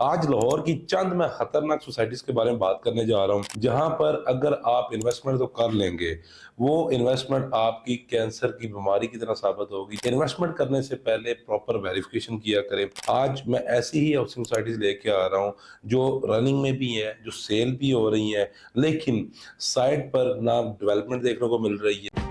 आज लाहौर की चंद मैं खतरनाक सोसाइटीज के बारे में बात करने जा रहा हूँ, जहां पर अगर आप इन्वेस्टमेंट तो कर लेंगे, वो इन्वेस्टमेंट आपकी कैंसर की बीमारी की तरह साबित होगी। इन्वेस्टमेंट करने से पहले प्रॉपर वेरिफिकेशन किया करें। आज मैं ऐसी ही हाउसिंग सोसाइटीज लेके आ रहा हूँ जो रनिंग में भी है, जो सेल भी हो रही है, लेकिन साइड पर ना डेवलपमेंट देखने को मिल रही है।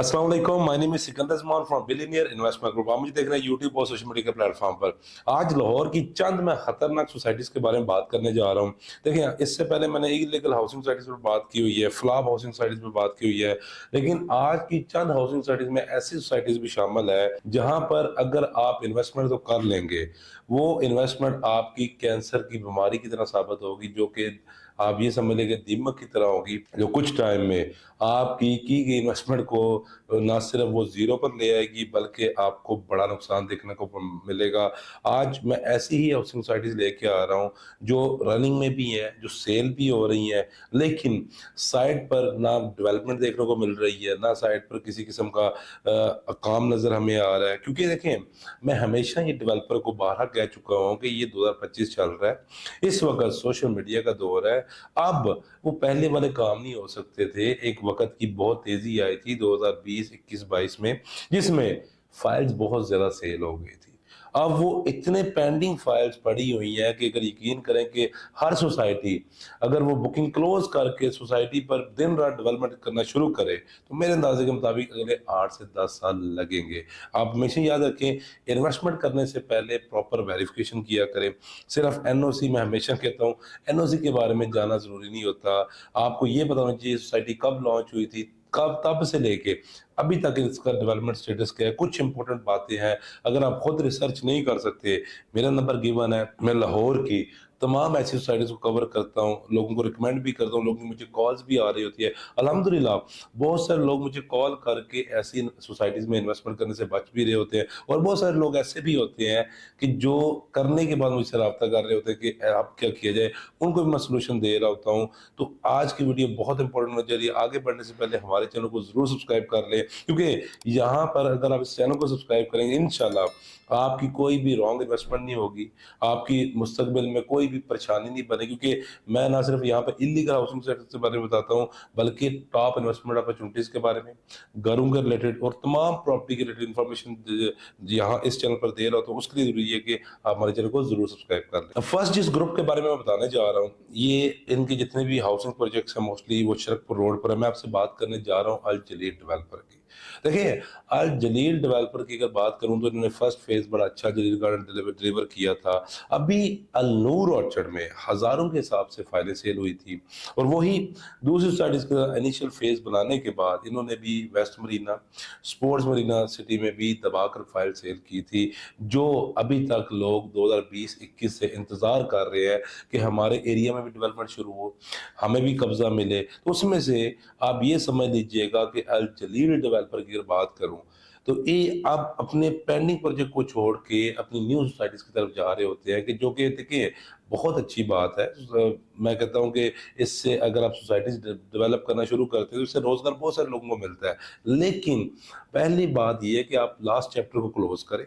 अस्सलाम वालेकुम, my name is Sikandar Zaman from billionaire investment group. आप मुझे देख रहे हैं यूट्यूब और सोशल मीडिया के प्लेटफॉर्म पर। आज लाहौर की चंद मैं खतरनाक सोसाइटीज के बारे में बात करने जा रहा हूं। देखिए, इससे पहले मैंने इलीगल हाउसिंग सोसाइटीज पर बात की हुई है, फ्लॉप हाउसिंग सोसाइटीज पर बात की हुई है, लेकिन आज की चंद हाउसिंग सोसाइटीज में ऐसी सोसाइटीज भी शामिल है जहां पर अगर आप इन्वेस्टमेंट तो कर लेंगे, वो इन्वेस्टमेंट आपकी कैंसर की बीमारी की तरह साबित होगी, जो कि आप ये समझ लेंगे दीमक की तरह होगी, जो कुछ टाइम में आपकी की गई इन्वेस्टमेंट को ना सिर्फ वो जीरो पर ले आएगी, बल्कि आपको बड़ा नुकसान देखने को मिलेगा। आज मैं ऐसी ही हाउसिंग सोसाइटीज लेके आ रहा हूँ जो रनिंग में भी है, जो सेल भी हो रही है, लेकिन साइड पर ना डेवलपमेंट देखने को मिल रही है, ना साइड पर किसी किस्म का काम नजर हमें आ रहा है। क्योंकि देखें, मैं हमेशा ये डेवलपर को बारहा कह चुका हूँ कि ये 2025 चल रहा है, इस वक्त सोशल मीडिया का दौर है। अब वो पहले वाले काम नहीं हो सकते थे। एक वक्त की बहुत तेजी आई थी 2020 21 22 में, जिसमें फाइल्स बहुत ज्यादा सेल हो गई थी। अब वो इतने पेंडिंग फाइल्स पड़ी हुई हैं कि अगर यकीन करें कि हर सोसाइटी अगर वो बुकिंग क्लोज करके सोसाइटी पर दिन रात डेवलपमेंट करना शुरू करे, तो मेरे अंदाजे के मुताबिक अगले 8 से 10 साल लगेंगे। आप हमेशा याद रखें, इन्वेस्टमेंट करने से पहले प्रॉपर वेरिफिकेशन किया करें। सिर्फ एनओसी, मैं हमेशा कहता हूँ, एनओसी के बारे में जानना जरूरी नहीं होता। आपको ये पता होना चाहिए सोसाइटी कब लॉन्च हुई थी, कब तब से लेके अभी तक इसका डेवलपमेंट स्टेटस क्या है। कुछ इंपॉर्टेंट बातें हैं, अगर आप खुद रिसर्च नहीं कर सकते, मेरा नंबर गिवन है। मैं लाहौर की तमाम ऐसी सोसाइटीज को कवर करता हूँ, लोगों को रिकमेंड भी करता हूँ, लोगों की मुझे कॉल्स भी आ रही होती है। अल्हम्दुलिल्लाह, बहुत सारे लोग मुझे कॉल करके ऐसी सोसाइटीज में इन्वेस्टमेंट करने से बच भी रहे होते हैं, और बहुत सारे लोग ऐसे भी होते हैं कि जो करने के बाद मुझसे रब्ता कर रहे होते हैं कि अब क्या किया जाए, उनको भी मैं सोल्यूशन दे रहा होता हूँ। तो आज की वीडियो बहुत इंपॉर्टेंट होने जा रही है। आगे बढ़ने से पहले हमारे चैनल को जरूर सब्सक्राइब कर लें, क्योंकि यहाँ पर अगर आप इस चैनल को सब्सक्राइब करेंगे, इंशाल्लाह आपकी कोई भी रॉन्ग इन्वेस्टमेंट नहीं होगी, आपकी मुस्तकबिल में कोई भी परेशानी नहीं बनेगी। क्योंकि मैं ना सिर्फ यहाँ पर इलीगल हाउसिंग सेक्टर के बारे में बताता हूँ, बल्कि टॉप इन्वेस्टमेंट अपॉर्चुनिटीज के बारे में, घरों के रिलेटेड और तमाम प्रॉपर्टी के रिलेटेड इन्फॉर्मेशन यहाँ इस चैनल पर दे रहा हूँ। तो उसके लिए जरूरी है कि आप हमारे चैनल को जरूर सब्सक्राइब कर लें। फर्स्ट जिस ग्रुप के बारे में मैं बताने जा रहा हूँ, ये इनके जितने भी हाउसिंग प्रोजेक्ट्स हैं मोस्टली वो शरकपुर रोड पर है। मैं आपसे बात करने जा रहा हूँ अल जलील डेवलपर की। देखिए, अल जलील डेवलपर की अगर बात करूं तो इन्होंने फर्स्ट फेज बड़ा अच्छा जलील गार्डन डिलीवर किया था। अभी अल नूर ऑर्चर्ड में हजारों के हिसाब से फाइलें सेल हुई थी, और वही दूसरी साइड इसका इनिशियल फेज बनाने के बाद इन्होंने भी West Marina, Sports Marina City में भी दबाकर फाइल सेल की थी, जो अभी तक लोग 2020-21 से इंतजार कर रहे हैं कि हमारे एरिया में भी डेवलपमेंट शुरू हो, हमें भी कब्जा मिले। तो उसमें से आप ये समझ लीजिएगा कि अल जलील डेवलपर की अगर बात करूं, तो ये आप अपने पेंडिंग प्रोजेक्ट को छोड़ के अपनी न्यू सोसाइटीज की तरफ जा रहे होते हैं, कि जो कि देखिए बहुत अच्छी बात है। मैं कहता हूं कि इससे अगर आप सोसाइटीज डेवलप करना शुरू करते हैं तो इससे रोजगार बहुत सारे लोगों को मिलता है। लेकिन पहली बात यह है कि आप लास्ट चैप्टर को क्लोज करें,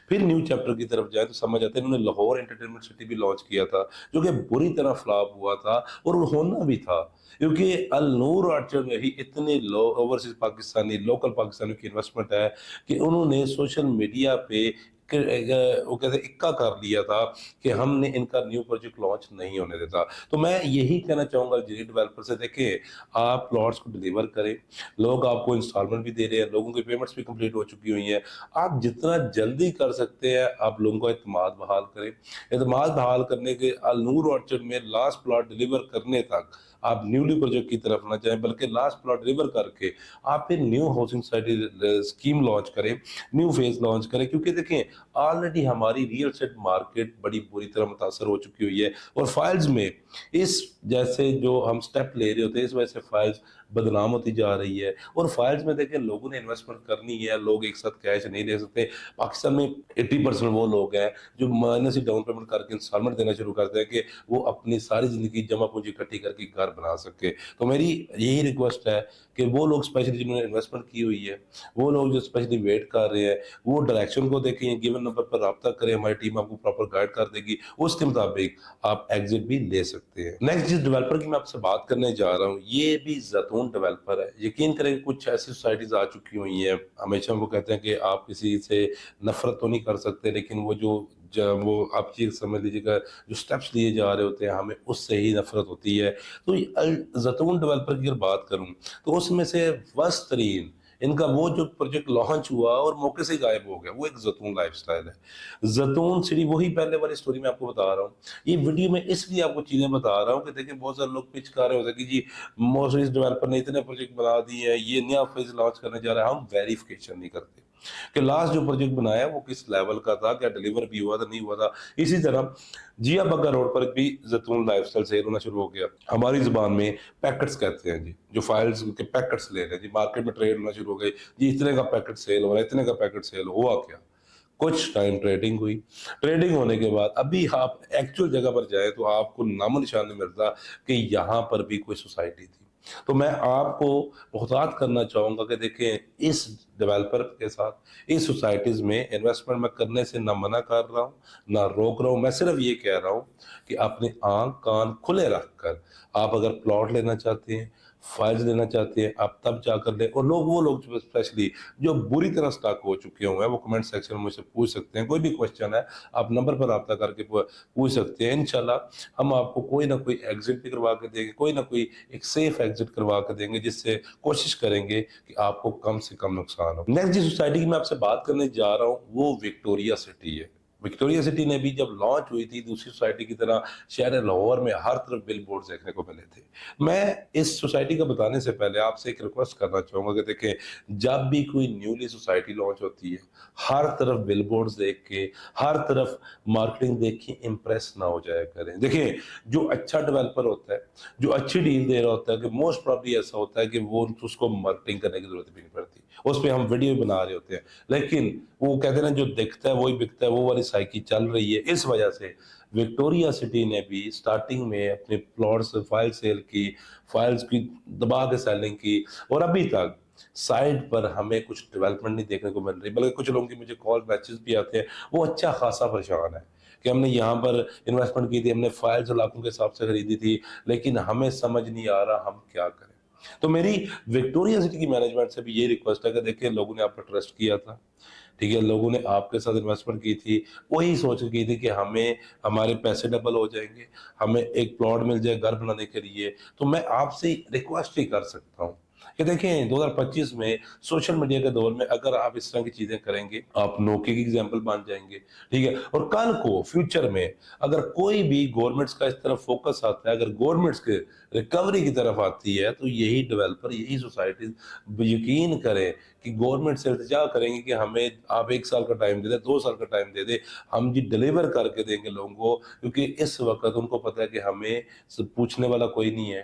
फिर न्यू चैप्टर की तरफ जाए। तो समझ आते हैं, इन्होंने लाहौर एंटरटेनमेंट सिटी भी लॉन्च किया था, जो कि बुरी तरह फ्लॉप हुआ था, और वो होना भी था, क्योंकि अल नूर आर्चर में ही इतने ओवरसीज पाकिस्तानी, लोकल पाकिस्तानियों की इन्वेस्टमेंट है कि उन्होंने सोशल मीडिया पे वो कहते इक्का कर लिया था कि हमने इनका न्यू प्रोजेक्ट लॉन्च नहीं होने देता। तो मैं यही कहना चाहूंगा जी डेवलपर से, देखें, आप प्लॉट्स को डिलीवर करें, लोग आपको इंस्टॉलमेंट भी दे रहे हैं, लोगों की पेमेंट्स भी कंप्लीट हो चुकी हुई हैं। आप जितना जल्दी कर सकते हैं आप लोगों का एतमाद बहाल करें। एतमाद बहाल करने के अल नूर ऑर्चर्ड में लास्ट प्लॉट डिलीवर करने तक आप न्यूली प्रोजेक्ट की तरफ ना जाएं, बल्कि लास्ट प्लॉट डिलीवर करके आप फिर new housing society scheme launch करें, न्यू फेज लॉन्च करें। क्योंकि देखें, ऑलरेडी हमारी रियल एस्टेट मार्केट बड़ी बुरी तरह मुतासर हो चुकी हुई है, और फाइल्स में इस जैसे जो हम स्टेप ले रहे होते हैं, इस वजह से फाइल्स बदनाम होती जा रही है। और फाइल्स में देखें, लोगों ने इन्वेस्टमेंट करनी है, लोग एक साथ कैश नहीं दे सकते। पाकिस्तान में 80% वो लोग हैं जो माइनस ही डाउन पेमेंट करके इंस्टॉलमेंट देना शुरू करते हैं कि वो अपनी सारी जिंदगी जमा पूंजी इकट्ठी करके घर बना सके। तो मेरी यही रिक्वेस्ट है کہ وہ لوگ اسپیشلی جنہوں نے انویسٹمنٹ کی ہوئی ہے، وہ لوگ جو اسپیشلی ویٹ کر رہے ہیں، وہ ڈائریکشن کو دیکھیں، گیون نمبر پر رابطہ کریں، ہماری ٹیم آپ کو پراپر گائیڈ کر دے گی، اس کے مطابق آپ ایگزٹ بھی لے سکتے ہیں۔ نیکسٹ جس ڈیولپر کی میں آپ سے بات کرنے جا رہا ہوں، یہ بھی زیتون ڈیولپر ہے۔ یقین کریں کچھ ایسی سوسائٹیز آ چکی ہوئی ہیں، ہمیشہ وہ کہتے ہیں کہ آپ کسی سے نفرت تو نہیں کر سکتے، لیکن وہ آپ چیز سمجھ لیجیے گا، جو سٹیپس لیے جا رہے ہوتے ہیں ہمیں اس سے ہی نفرت ہوتی ہے۔ تو زیتون ڈیولپر کی اگر بات کروں تو اس میں سے ورسٹ ترین ان کا وہ جو پروجیکٹ لانچ ہوا اور موقع سے غائب ہو گیا، وہ ایک زیتون لائف سٹائل ہے۔ زیتون سٹی وہی پہلے والی سٹوری میں آپ کو بتا رہا ہوں۔ یہ ویڈیو میں اس لیے آپ کو چیزیں بتا رہا ہوں کہ دیکھیں بہت سارے لوگ پچ کر رہے ہوتے ہیں کہ جی موسٹ ڈیولپر نے اتنے پروجیکٹ بنا دیے ہیں، یہ نیا فیز لانچ کرنے جا رہا ہے۔ ہم ویریفیکیشن نہیں کرتے کہ لاسٹ جو پروجیکٹ بنایا وہ کس لیول کا تھا، کیا ڈیلیور بھی ہوا تھا نہیں ہوا تھا۔ اسی طرح جیا بگا روڈ پر بھی زیتون لائف سٹائل سیل ہونا شروع ہو گیا۔ ہماری زبان میں پیکٹس کہتے ہیں، جو فائلز کے پیکٹس لے رہے ہیں، مارکیٹ میں ٹریڈ ہونا شروع ہو گئی، اتنے کا پیکٹ سیل ہو رہا ہے، اتنے کا پیکٹ سیل ہوا کیا؟ کچھ ٹائم ٹریڈنگ ہوئی، ٹریڈنگ ہونے کے بعد ابھی آپ ایکچوئل جگہ پر جائیں تو آپ کو نام و نشان نہیں ملتا کہ یہاں پر بھی کوئی سوسائٹی تھی۔ تو میں آپ کو محتاط کرنا چاہوں گا کہ دیکھیں اس ڈیولپر کے ساتھ اس سوسائٹیز میں انویسٹمنٹ میں کرنے سے نہ منع کر رہا ہوں نہ روک رہا ہوں، میں صرف یہ کہہ رہا ہوں کہ اپنے آنکھ کان کھلے رکھ کر آپ اگر پلاٹ لینا چاہتے ہیں، فائلز لینا چاہتے ہیں، آپ تب جا کر لیں۔ اور وہ لوگ جو اسپیشلی جو بری طرح سٹاک ہو چکے ہوئے ہیں، وہ کمنٹ سیکشن میں مجھ سے پوچھ سکتے ہیں، کوئی بھی کوشچن ہے آپ نمبر پر رابطہ کر کے پوچھ سکتے ہیں۔ انشاءاللہ ہم آپ کو کوئی نہ کوئی ایگزٹ بھی کروا کے دیں گے، کوئی نہ کوئی ایک سیف ایگزٹ کروا کے دیں گے، جس سے کوشش کریں گے کہ آپ کو کم سے کم نقصان ہو۔ نیکسٹ جس سوسائٹی کی میں آپ سے بات کرنے جا رہا ہوں وہ وکٹوریا سٹی ہے۔ وکٹوریا سٹی نے بھی جب لانچ ہوئی تھی دوسری سوسائٹی کی طرح شہر لاہور میں ہر طرف بل بورڈز دیکھنے کو ملے تھے۔ میں اس سوسائٹی کا بتانے سے پہلے آپ سے ایک ریکویسٹ کرنا چاہوں گا کہ دیکھیں جب بھی کوئی نیولی سوسائٹی لانچ ہوتی ہے، ہر طرف بل بورڈز دیکھ کے، ہر طرف مارکیٹنگ دیکھ کے امپریس نہ ہو جایا کریں۔ دیکھیں جو اچھا ڈیولپر ہوتا ہے، جو اچھی ڈیل دے رہا ہوتا ہے، کہ موسٹ پرابلی ایسا ہوتا ہے کہ وہ اس کو مارکیٹنگ کرنے کی ضرورت بھی نہیں پڑتی، اس پہ ہم ویڈیو بنا رہے ہوتے ہیں، لیکن وہ کہتے ہیں جو دکھتا ہے وہی بکتا ہے، وہ والی سائیکی چل رہی ہے۔ اس وجہ سے وکٹوریا سٹی نے بھی سٹارٹنگ میں اپنے پلاٹس فائل سیل کی، فائلز کی دبا کے سیلنگ کی، اور ابھی تک سائٹ پر ہمیں کچھ ڈیولپمنٹ نہیں دیکھنے کو مل رہی، بلکہ کچھ لوگوں کی مجھے کال میسیج بھی آتے ہیں، وہ اچھا خاصا پریشان ہے کہ ہم نے یہاں پر انویسٹمنٹ کی تھی، ہم نے فائلز علاقوں کے حساب سے خریدی تھی، لیکن ہمیں سمجھ نہیں آ رہا ہم کیا کریں۔ تو میری وکٹوریا سٹی کی مینجمنٹ سے بھی یہ ریکویسٹ ہے کہ دیکھیں لوگوں نے آپ پر ٹرسٹ کیا تھا، ٹھیک ہے، لوگوں نے آپ کے ساتھ انویسٹمنٹ کی تھی، وہی سوچ کی تھی کہ ہمارے پیسے ڈبل ہو جائیں گے، ہمیں ایک پلاٹ مل جائے گھر بنانے کے لیے۔ تو میں آپ سے ریکویسٹ ہی کر سکتا ہوں کہ دیکھیں 2025 میں سوشل میڈیا کے دور میں اگر آپ اس طرح کی چیزیں کریں گے آپ نوکے کی ایگزامپل بن جائیں گے، ٹھیک ہے۔ اور کل کو فیوچر میں اگر کوئی بھی گورنمنٹس کا اس طرف فوکس آتا ہے، اگر گورنمنٹس کے ریکوری کی طرف آتی ہے، تو یہی ڈیولپر، یہی سوسائٹیز یقین کریں کہ گورنمنٹ سے التجا کریں گے کہ ہمیں آپ 1 سال کا ٹائم دے دیں، 2 سال کا ٹائم دے دیں، ہم جی ڈیلیور کر کے دیں گے لوگوں کو، کیونکہ اس وقت ان کو پتہ ہے کہ ہمیں پوچھنے والا کوئی نہیں ہے۔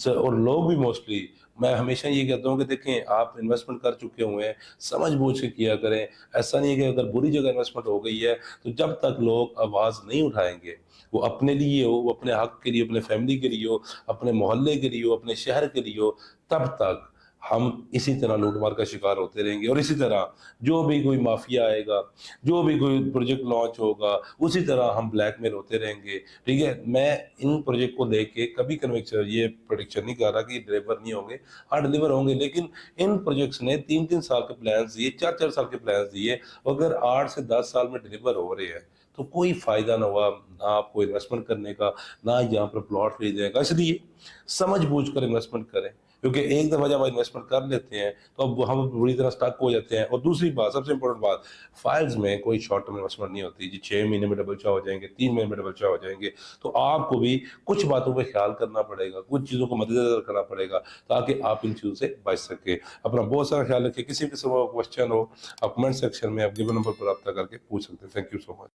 اور لوگ بھی موسٹلی، میں ہمیشہ یہ کہتا ہوں کہ دیکھیں آپ انویسٹمنٹ کر چکے ہوئے ہیں، سمجھ بوجھ کے کیا کریں۔ ایسا نہیں ہے کہ اگر بری جگہ انویسٹمنٹ ہو گئی ہے تو جب تک لوگ آواز نہیں اٹھائیں گے، وہ اپنے لیے ہو، وہ اپنے حق کے لیے، اپنے فیملی کے لیے ہو، اپنے محلے کے لیے ہو، اپنے شہر کے لیے ہو، تب تک ہم اسی طرح لوٹ مار کا شکار ہوتے رہیں گے۔ اور اسی طرح جو بھی کوئی مافیا آئے گا، جو بھی کوئی پروجیکٹ لانچ ہوگا، اسی طرح ہم بلیک میل ہوتے رہیں گے، ٹھیک ہے۔ میں ان پروجیکٹ کو لے کے کبھی کنوکشن یہ پریڈکشن نہیں کر رہا کہ یہ ڈیلیور نہیں ہوں گے، ہاں ڈیلیور ہوں گے، لیکن ان پروجیکٹس نے 3 سال کے پلانز دیے، 4 سال کے پلانز دیے، اگر 8 سے 10 سال میں ڈیلیور ہو رہے ہیں تو کوئی فائدہ نہ ہوا نہ آپ کو انویسٹمنٹ کرنے کا، نہ یہاں پر پلاٹ خریدنے کا۔ اس لیے سمجھ بوجھ کر انویسٹمنٹ کریں، کیونکہ ایک دفعہ جب انویسٹمنٹ کر لیتے ہیں تو اب ہم بری طرح سٹک ہو جاتے ہیں۔ اور دوسری بات، سب سے امپورٹنٹ بات، فائلز میں کوئی شارٹ ٹرم انویسٹمنٹ نہیں ہوتی جی 6 مہینے میں ڈبل چا ہو جائیں گے، 3 مہینے میں ڈبل چا ہو جائیں گے۔ تو آپ کو بھی کچھ باتوں پہ خیال کرنا پڑے گا، کچھ چیزوں کو مد نظر رکھنا پڑے گا تاکہ آپ ان چیزوں سے بچ سکیں۔ اپنا بہت سارا خیال رکھیں، کسی قسم کا کوشچن ہو آپ کمنٹ سیکشن میں آپ گیون نمبر پر رابطہ کر کے پوچھ سکتے ہیں۔ Thank you so much.